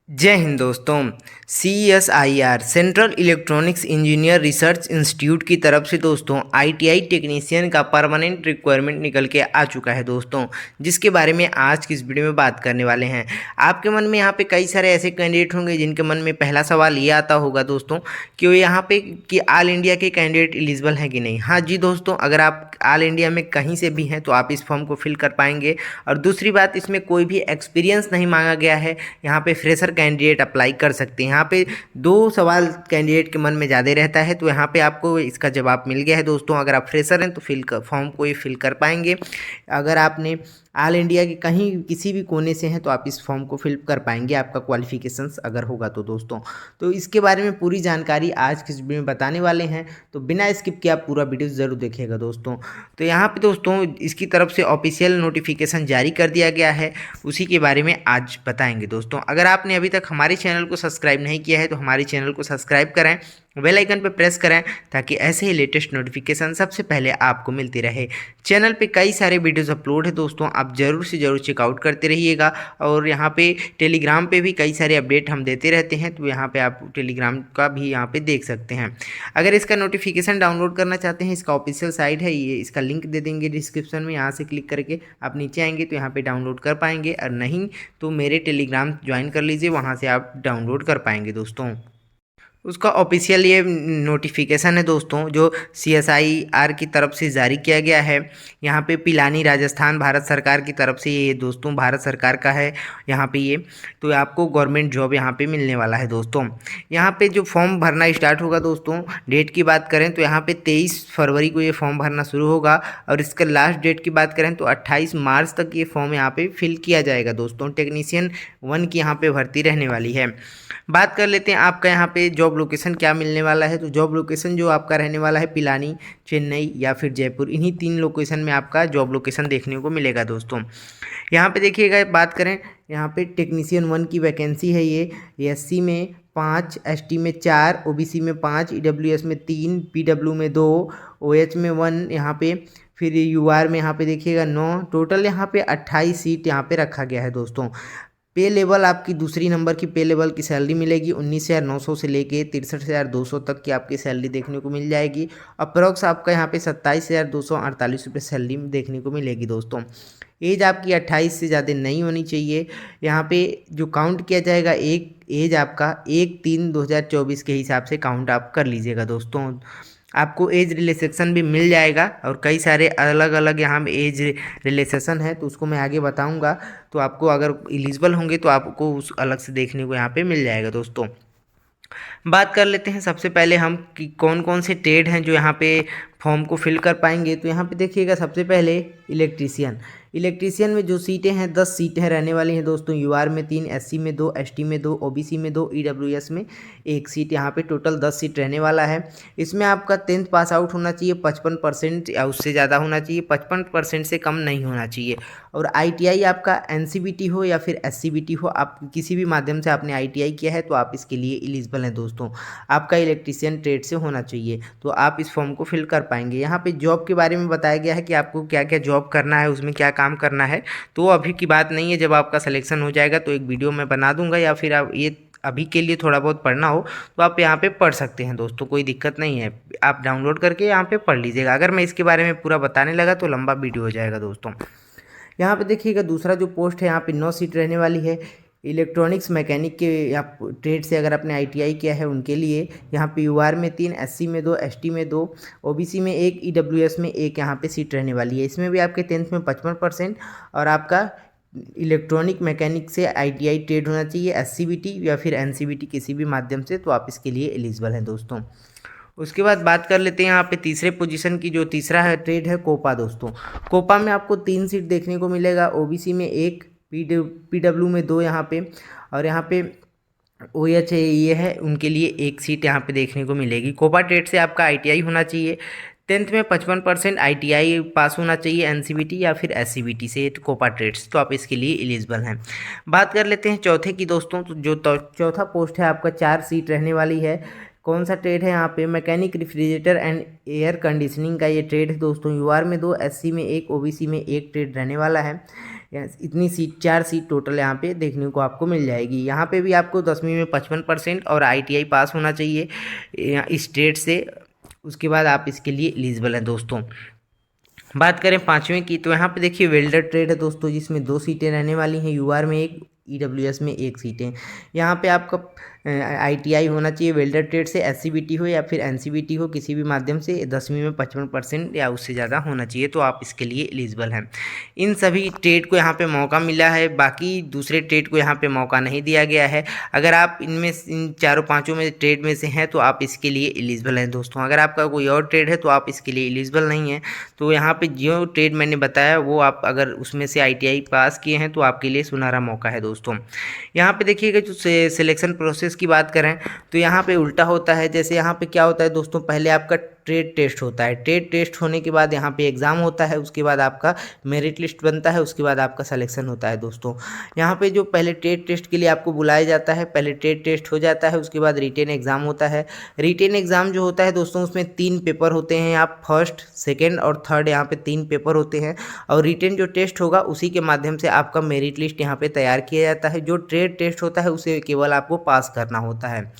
जय हिंद दोस्तों। CSIR central electronics engineer research institute की तरफ से दोस्तों ITI टेक्नीशियन का परमानेंट रिक्वायरमेंट निकल के आ चुका है दोस्तों, जिसके बारे में आज की इस वीडियो में बात करने वाले हैं। आपके मन में यहाँ पे कई सारे ऐसे कैंडिडेट होंगे जिनके मन में पहला सवाल ये आता होगा दोस्तों कि वो यहाँ पे कि ऑल इंडिया के कैंडिडेट एलिजिबल हैं कि नहीं। हाँ जी दोस्तों, अगर आप ऑल इंडिया में कहीं से भी हैं तो आप इस फॉर्म को फिल कर पाएंगे। और दूसरी बात, इसमें कोई भी एक्सपीरियंस नहीं मांगा गया है। यहाँ पे फ्रेशर कैंडिडेट अप्लाई कर सकते हैं। यहाँ पे दो सवाल कैंडिडेट के मन में ज़्यादा रहता है, तो यहाँ पे आपको इसका जवाब मिल गया है दोस्तों। अगर आप फ्रेशर हैं तो फॉर्म को ये फिल कर पाएंगे। अगर आपने ऑल इंडिया के कहीं किसी भी कोने से हैं तो आप इस फॉर्म को फिल कर पाएंगे, आपका क्वालिफिकेशंस अगर होगा तो दोस्तों। तो इसके बारे में पूरी जानकारी आज के वीडियो में बताने वाले हैं, तो बिना स्किप किए आप पूरा वीडियो ज़रूर देखिएगा दोस्तों। तो यहाँ पे दोस्तों इसकी तरफ से ऑफिशियल नोटिफिकेशन जारी कर दिया गया है, उसी के बारे में आज बताएंगे दोस्तों। अगर आपने अभी तक हमारे चैनल को सब्सक्राइब नहीं किया है तो हमारे चैनल को सब्सक्राइब करें, बेल आइकन पर प्रेस करें ताकि ऐसे ही लेटेस्ट नोटिफिकेशन सबसे पहले आपको मिलती रहे। चैनल पे कई सारे वीडियोस अपलोड है दोस्तों, आप ज़रूर से ज़रूर चेकआउट करते रहिएगा। और यहाँ पे टेलीग्राम पे भी कई सारे अपडेट हम देते रहते हैं, तो यहाँ पे आप टेलीग्राम का भी यहाँ पे देख सकते हैं। अगर इसका नोटिफिकेशन डाउनलोड करना चाहते हैं, इसका ऑफिशियल साइट है, ये इसका लिंक दे देंगे डिस्क्रिप्शन में। यहाँ से क्लिक करके आप नीचे आएंगे तो यहाँ पे डाउनलोड कर पाएंगे, और नहीं तो मेरे टेलीग्राम ज्वाइन कर लीजिए, वहाँ से आप डाउनलोड कर पाएंगे दोस्तों। उसका ऑफिशियल ये नोटिफिकेशन है दोस्तों, जो CSIR की तरफ से जारी किया गया है। यहाँ पे पिलानी राजस्थान भारत सरकार की तरफ से ये दोस्तों, भारत सरकार का है यहाँ पे ये। तो आपको गवर्नमेंट जॉब यहाँ पे मिलने वाला है दोस्तों। यहाँ पे जो फॉर्म भरना स्टार्ट होगा दोस्तों, डेट की बात करें तो यहाँ पे 23 फरवरी को ये फॉर्म भरना शुरू होगा, और इसका लास्ट डेट की बात करें तो 28 मार्च तक ये फॉर्म यहाँ पे फिल किया जाएगा दोस्तों। टेक्नीशियन 1 की यहाँ पे भर्ती रहने वाली है। बात कर लेते हैं आपका यहाँ पे जॉब लोकेशन क्या मिलने वाला है। तो जॉब लोकेशन जो आपका रहने वाला है पिलानी, चेन्नई या फिर जयपुर, इन्हीं 3 लोकेशन में आपका जॉब लोकेशन देखने को मिलेगा दोस्तों। यहाँ पे देखिएगा, बात करें यहाँ पे टेक्नीशियन 1 की वैकेंसी है ये। SC में 5, ST में 4, OBC में 5, EWS में 3, PW में 2, OH में 1, यहाँ पे फिर UR में यहाँ पे देखिएगा 9, टोटल यहाँ पे 28 सीट यहाँ पे रखा गया है दोस्तों। पे लेवल आपकी दूसरी नंबर की पे लेवल की सैलरी मिलेगी 19,900 से लेके 63,200 तक की आपकी सैलरी देखने को मिल जाएगी। अप्रॉक्स आपका यहाँ पे 27,248 रुपये सैलरी देखने को मिलेगी दोस्तों। एज आपकी 28 से ज़्यादा नहीं होनी चाहिए। यहाँ पे जो काउंट किया जाएगा, एक एज आपका 1/3/2024 के हिसाब से काउंट आप कर लीजिएगा दोस्तों। आपको एज रिलैक्सेशन भी मिल जाएगा, और कई सारे अलग अलग यहाँ पे एज रिलैक्सेशन है, तो उसको मैं आगे बताऊंगा। तो आपको अगर एलिजिबल होंगे तो आपको उस अलग से देखने को यहाँ पे मिल जाएगा दोस्तों। बात कर लेते हैं सबसे पहले हम कि कौन कौन से ट्रेड हैं जो यहाँ पे फॉर्म को फिल कर पाएंगे। तो यहाँ पे देखिएगा, सबसे पहले इलेक्ट्रीशियन में जो सीटें हैं 10 सीटें रहने वाली हैं दोस्तों। UR में 3, SC में 2, ST में 2, OBC में 2, EWS में 1 सीट, यहाँ पे टोटल 10 सीट रहने वाला है। इसमें आपका 10th पास आउट होना चाहिए, 55% या उससे ज़्यादा होना चाहिए, 55% से कम नहीं होना चाहिए। और ITI आपका NCBT हो या फिर SCBT हो, आप किसी भी माध्यम से आपने ITI किया है तो आप इसके लिए एलिजिबल हैं दोस्तों। आपका इलेक्ट्रीशियन ट्रेड से होना चाहिए, तो आप इस फॉर्म को फिल कर पाएंगे। यहाँ पे जॉब के बारे में बताया गया है कि आपको क्या क्या जॉब करना है, उसमें क्या काम करना है। तो अभी की बात नहीं है, जब आपका सिलेक्शन हो जाएगा तो एक वीडियो मैं बना दूंगा, या फिर आप ये अभी के लिए थोड़ा बहुत पढ़ना हो तो आप यहाँ पे पढ़ सकते हैं दोस्तों, कोई दिक्कत नहीं है। आप डाउनलोड करके यहाँ पे पढ़ लीजिएगा। अगर मैं इसके बारे में पूरा बताने लगा तो लंबा वीडियो हो जाएगा दोस्तों। यहाँ पे देखिएगा, दूसरा जो पोस्ट है यहाँ पे 9 सीट रहने वाली है। इलेक्ट्रॉनिक्स मैकेनिक के आप ट्रेड से अगर आपने ITI किया है उनके लिए यहाँ पे UR में 3, SC में 2, ST में 2, OBC में 1, EWS में 1 यहाँ पे सीट रहने वाली है। इसमें भी आपके 10th में 55% और आपका इलेक्ट्रॉनिक मैकेनिक से ITI ट्रेड होना चाहिए, SCBT या फिर NCBT किसी भी माध्यम से, तो आप इसके लिए एलिजिबल हैं दोस्तों। उसके बाद बात कर लेते हैं यहाँ पे तीसरे पोजीशन की। जो तीसरा है ट्रेड है कोपा दोस्तों। कोपा में आपको 3 सीट देखने को मिलेगा, OBC में 1, PW में 2 यहाँ पे, और यहाँ पे OH ये है उनके लिए 1 सीट यहाँ पे देखने को मिलेगी। कोपा ट्रेड से आपका ITI होना चाहिए, 10th में 55% ITI पास होना चाहिए, NCBT या फिर SCBT से कोपा ट्रेड्स, तो आप इसके लिए एलिजिबल हैं। बात कर लेते हैं चौथे की दोस्तों। तो जो चौथा पोस्ट है आपका 4 सीट रहने वाली है। कौन सा ट्रेड है यहाँ पे? Mechanic refrigerator and air conditioning का ये ट्रेड है दोस्तों। UR में 2, SC में 1, OBC में 1 ट्रेड रहने वाला है। इतनी सीट 4 सीट टोटल यहाँ पे देखने को आपको मिल जाएगी। यहाँ पे भी आपको 10वीं में 55% और ITI पास होना चाहिए स्टेट से, उसके बाद आप इसके लिए एलिजिबल हैं दोस्तों। बात करें 5वीं की, तो यहाँ पे देखिए वेल्डर ट्रेड है दोस्तों, जिसमें 2 सीटें रहने वाली हैं, UR में 1, EWS में 1 सीटें। यहाँ पे आपका ITI होना चाहिए वेल्डर ट्रेड से, SCBT हो या फिर NCBT हो, किसी भी माध्यम से 10वीं में 55% या उससे ज़्यादा होना चाहिए, तो आप इसके लिए एलिजिबल हैं। इन सभी ट्रेड को यहाँ पे मौका मिला है, बाकी दूसरे ट्रेड को यहाँ पे मौका नहीं दिया गया है। अगर आप इनमें इन चारों पाँचों में ट्रेड में से हैं तो आप इसके लिए एलिजिबल हैं दोस्तों। अगर आपका कोई और ट्रेड है तो आप इसके लिए एलिजिबल नहीं हैं। तो यहाँ पे जो ट्रेड मैंने बताया वो आप अगर उसमें से ITI पास किए हैं तो आपके लिए सुनहरा मौका है दोस्तों। यहाँ पे देखिएगा जो सिलेक्शन प्रोसेस की बात करें तो यहाँ पे उल्टा होता है। जैसे यहाँ पे क्या होता है दोस्तों, पहले आपका ट्रेड टेस्ट होता है, ट्रेड टेस्ट होने के बाद यहाँ पे एग्ज़ाम होता है, उसके बाद आपका मेरिट लिस्ट बनता है, उसके बाद आपका सिलेक्शन होता है दोस्तों। यहाँ पे जो पहले ट्रेड टेस्ट के लिए आपको बुलाया जाता है, पहले ट्रेड टेस्ट हो जाता है, उसके बाद रिटेन एग्ज़ाम होता है। रिटेन एग्ज़ाम जो होता है दोस्तों उसमें 3 पेपर होते हैं, आप फर्स्ट, सेकेंड और थर्ड यहाँ पे 3 पेपर होते हैं। और रिटेन जो टेस्ट होगा उसी के माध्यम से आपका मेरिट लिस्ट यहाँ पे तैयार किया जाता है। जो ट्रेड टेस्ट होता है उसे केवल आपको पास करना होता है।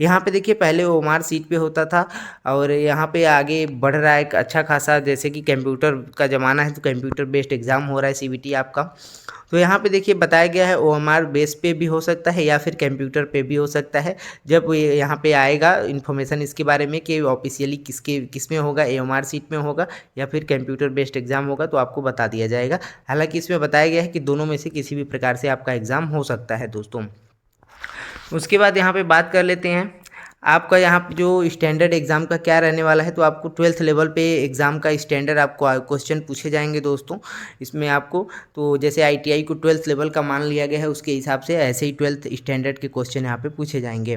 यहाँ पे देखिए पहले OMR सीट पे होता था और यहाँ पे आगे बढ़ रहा है एक अच्छा खासा, जैसे कि कंप्यूटर का ज़माना है तो कंप्यूटर बेस्ड एग्ज़ाम हो रहा है CBT आपका। तो यहाँ पे देखिए बताया गया है OMR बेस पे भी हो सकता है या फिर कंप्यूटर पे भी हो सकता है। जब यहाँ पे आएगा इन्फॉर्मेशन इसके बारे में कि ऑफिशियली किस में होगा, OMR सीट में होगा या फिर कंप्यूटर बेस्ड एग्ज़ाम होगा, तो आपको बता दिया जाएगा। हालांकि इसमें बताया गया है कि दोनों में से किसी भी प्रकार से आपका एग्ज़ाम हो सकता है दोस्तों। उसके बाद यहाँ पे बात कर लेते हैं आपका यहाँ पे जो स्टैंडर्ड एग्ज़ाम का क्या रहने वाला है। तो आपको 12th लेवल पे एग्ज़ाम का स्टैंडर्ड आपको क्वेश्चन पूछे जाएंगे दोस्तों इसमें आपको। तो जैसे ITI को 12th लेवल का मान लिया गया है उसके हिसाब से ऐसे ही 12th स्टैंडर्ड के क्वेश्चन यहाँ पे पूछे जाएंगे।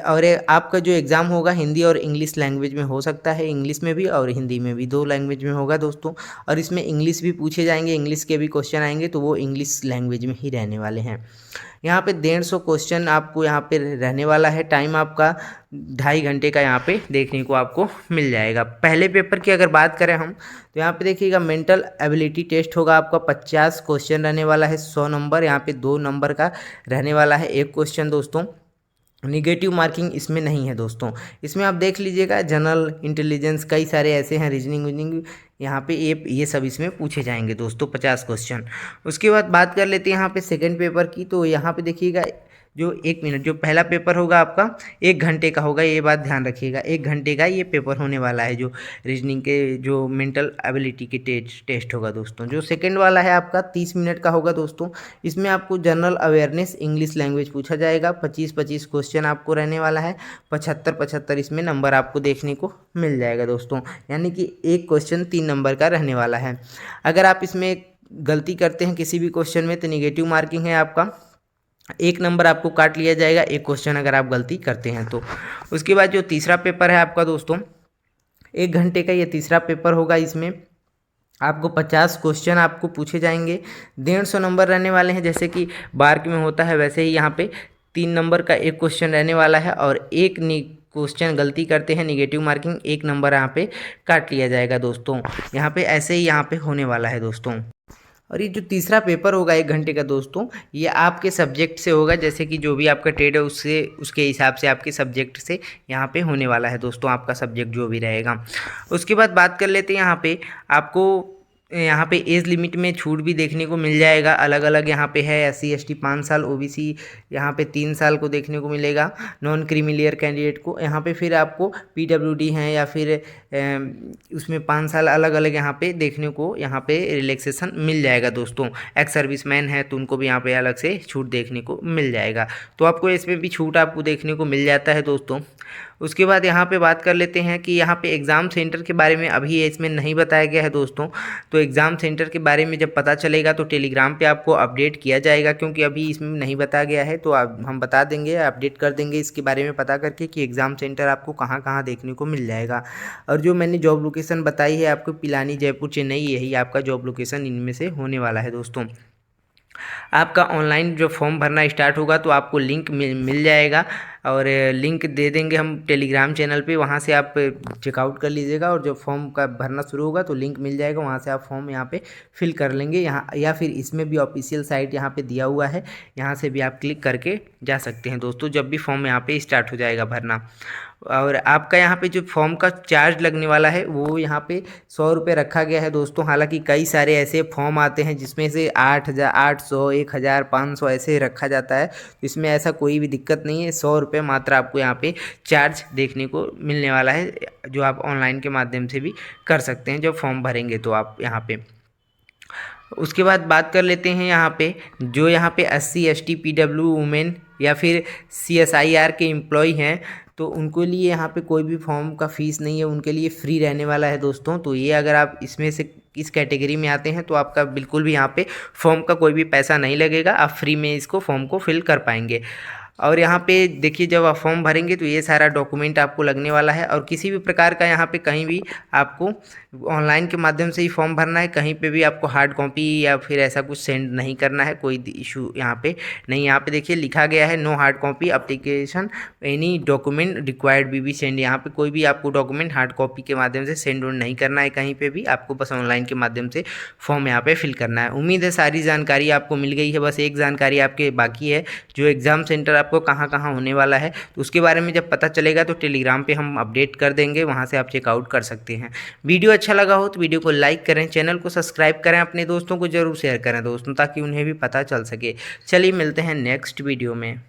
और आपका जो एग्ज़ाम होगा हिंदी और इंग्लिश लैंग्वेज में हो सकता है, इंग्लिश में भी और हिंदी में भी, 2 लैंग्वेज में होगा दोस्तों। और इसमें इंग्लिश भी पूछे जाएंगे, इंग्लिश के भी क्वेश्चन आएंगे तो वो इंग्लिश लैंग्वेज में ही रहने वाले हैं। यहाँ पे 150 क्वेश्चन आपको यहाँ पे रहने वाला है। टाइम आपका 2.5 घंटे का यहाँ पे देखने को आपको मिल जाएगा। पहले पेपर की अगर बात करें हम तो यहाँ पे देखिएगा मेंटल एबिलिटी टेस्ट होगा आपका, 50 क्वेश्चन रहने वाला है, 100 नंबर। यहाँ पे 2 नंबर का रहने वाला है एक क्वेश्चन दोस्तों। निगेटिव मार्किंग इसमें नहीं है दोस्तों। इसमें आप देख लीजिएगा जनरल इंटेलिजेंस कई सारे ऐसे हैं, रीजनिंग यहाँ पे ये सब इसमें पूछे जाएंगे दोस्तों, 50 क्वेश्चन। उसके बाद बात कर लेते हैं यहाँ पे सेकंड पेपर की। तो यहाँ पे देखिएगा जो 1 मिनट, जो पहला पेपर होगा आपका 1 घंटे का होगा, ये बात ध्यान रखिएगा। 1 घंटे का ये पेपर होने वाला है, जो रीजनिंग के जो मेंटल एबिलिटी के टेस्ट होगा दोस्तों। जो सेकंड वाला है आपका 30 मिनट का होगा दोस्तों। इसमें आपको जनरल अवेयरनेस इंग्लिश लैंग्वेज पूछा जाएगा, 25-25 क्वेश्चन आपको रहने वाला है, 75-75 इसमें नंबर आपको देखने को मिल जाएगा दोस्तों। यानी कि एक क्वेश्चन 3 नंबर का रहने वाला है। अगर आप इसमें गलती करते हैं किसी भी क्वेश्चन में तो निगेटिव मार्किंग है आपका, 1 नंबर आपको काट लिया जाएगा एक क्वेश्चन अगर आप गलती करते हैं तो। उसके बाद जो तीसरा पेपर है आपका दोस्तों, 1 घंटे का ये तीसरा पेपर होगा। इसमें आपको 50 क्वेश्चन आपको पूछे जाएंगे, 150 नंबर रहने वाले हैं। जैसे कि बार्क में होता है वैसे ही यहाँ पे 3 नंबर का एक क्वेश्चन रहने वाला है और एक क्वेश्चन गलती करते हैं निगेटिव मार्किंग, 1 नंबर यहाँ पे काट लिया जाएगा दोस्तों। यहाँ पे ऐसे ही यहाँ पे होने वाला है दोस्तों। और ये जो तीसरा पेपर होगा 1 घंटे का दोस्तों, ये आपके सब्जेक्ट से होगा। जैसे कि जो भी आपका ट्रेड है उससे उसके हिसाब से आपके सब्जेक्ट से यहाँ पे होने वाला है दोस्तों, आपका सब्जेक्ट जो भी रहेगा। उसके बाद बात कर लेते हैं यहाँ पे आपको यहाँ पे एज लिमिट में छूट भी देखने को मिल जाएगा। अलग अलग यहाँ पे है, SC ST 5 साल, OBC यहाँ पे 3 साल को देखने को मिलेगा, नॉन क्रीमिलियर कैंडिडेट को। यहाँ पे फिर आपको PWD हैं या फिर उसमें 5 साल, अलग अलग यहाँ पे देखने को यहाँ पे रिलैक्सेशन मिल जाएगा दोस्तों। एक्स सर्विसमैन है तो उनको भी यहाँ पे अलग से छूट देखने को मिल जाएगा। तो आपको इसमें भी छूट आपको देखने को मिल जाता है दोस्तों। उसके बाद यहाँ पे बात कर लेते हैं कि यहाँ पे एग्ज़ाम सेंटर के बारे में अभी इसमें नहीं बताया गया है दोस्तों। तो एग्ज़ाम सेंटर के बारे में जब पता चलेगा तो टेलीग्राम पे आपको अपडेट किया जाएगा, क्योंकि अभी इसमें नहीं बताया गया है। तो हम बता देंगे, अपडेट कर देंगे इसके बारे में पता करके कि एग्ज़ाम सेंटर आपको कहाँ कहाँ देखने को मिल जाएगा। और जो मैंने जॉब लोकेशन बताई है आपको, पिलानी, जयपुर, चेन्नई, यही आपका जॉब लोकेशन इनमें से होने वाला है दोस्तों। आपका ऑनलाइन जो फॉर्म भरना स्टार्ट होगा तो आपको लिंक मिल जाएगा और लिंक दे देंगे हम टेलीग्राम चैनल पे, वहाँ से आप चेकआउट कर लीजिएगा और जब फॉर्म का भरना शुरू होगा तो लिंक मिल जाएगा, वहाँ से आप फॉर्म यहाँ पे फिल कर लेंगे यहाँ, या फिर इसमें भी ऑफिशियल साइट यहाँ पे दिया हुआ है, यहाँ से भी आप क्लिक करके जा सकते हैं दोस्तों जब भी फॉर्म यहाँ पे स्टार्ट हो जाएगा भरना। और आपका यहाँ पे जो फॉर्म का चार्ज लगने वाला है वो यहाँ पे 100 रुपये रखा गया है दोस्तों। हालांकि कई सारे ऐसे फॉर्म आते हैं जिसमें से 8,000, 800, 1,000, 500 ऐसे रखा जाता है, तो इसमें ऐसा कोई भी दिक्कत नहीं है। 100 रुपये मात्र आपको यहाँ पे चार्ज देखने को मिलने वाला है, जो आप ऑनलाइन के माध्यम से भी कर सकते हैं जब फॉर्म भरेंगे तो आप यहाँ पे। उसके बाद बात कर लेते हैं यहाँ पे, जो यहाँ पे SC ST PW वुमेन या फिर CSIR के एम्प्लॉय हैं, तो उनके लिए यहाँ पे कोई भी फॉर्म का फ़ीस नहीं है, उनके लिए फ्री रहने वाला है दोस्तों। तो ये अगर आप इसमें से इस कैटेगरी में आते हैं तो आपका बिल्कुल भी यहाँ पे फॉर्म का कोई भी पैसा नहीं लगेगा, आप फ्री में इसको फॉर्म को फिल कर पाएंगे। और यहाँ पे देखिए जब आप फॉर्म भरेंगे तो ये सारा डॉक्यूमेंट आपको लगने वाला है, और किसी भी प्रकार का यहाँ पे कहीं भी आपको ऑनलाइन के माध्यम से ही फॉर्म भरना है, कहीं पे भी आपको हार्ड कॉपी या फिर ऐसा कुछ सेंड नहीं करना है, कोई इशू यहाँ पे नहीं। यहाँ पे देखिए लिखा गया है no hard copy application any document required be send. यहाँ पे कोई भी आपको डॉक्यूमेंट हार्ड कॉपी के माध्यम से सेंड नहीं करना है कहीं पे भी, आपको बस ऑनलाइन के माध्यम से फॉर्म यहाँ पे फिल करना है। उम्मीद है सारी जानकारी आपको मिल गई है। बस एक जानकारी आपके बाकी है, जो एग्ज़ाम सेंटर आपको कहाँ कहाँ होने वाला है, तो उसके बारे में जब पता चलेगा तो टेलीग्राम पे हम अपडेट कर देंगे, वहाँ से आप चेकआउट कर सकते हैं। वीडियो अच्छा लगा हो तो वीडियो को लाइक करें, चैनल को सब्सक्राइब करें, अपने दोस्तों को जरूर शेयर करें दोस्तों, ताकि उन्हें भी पता चल सके। चलिए मिलते हैं नेक्स्ट वीडियो में।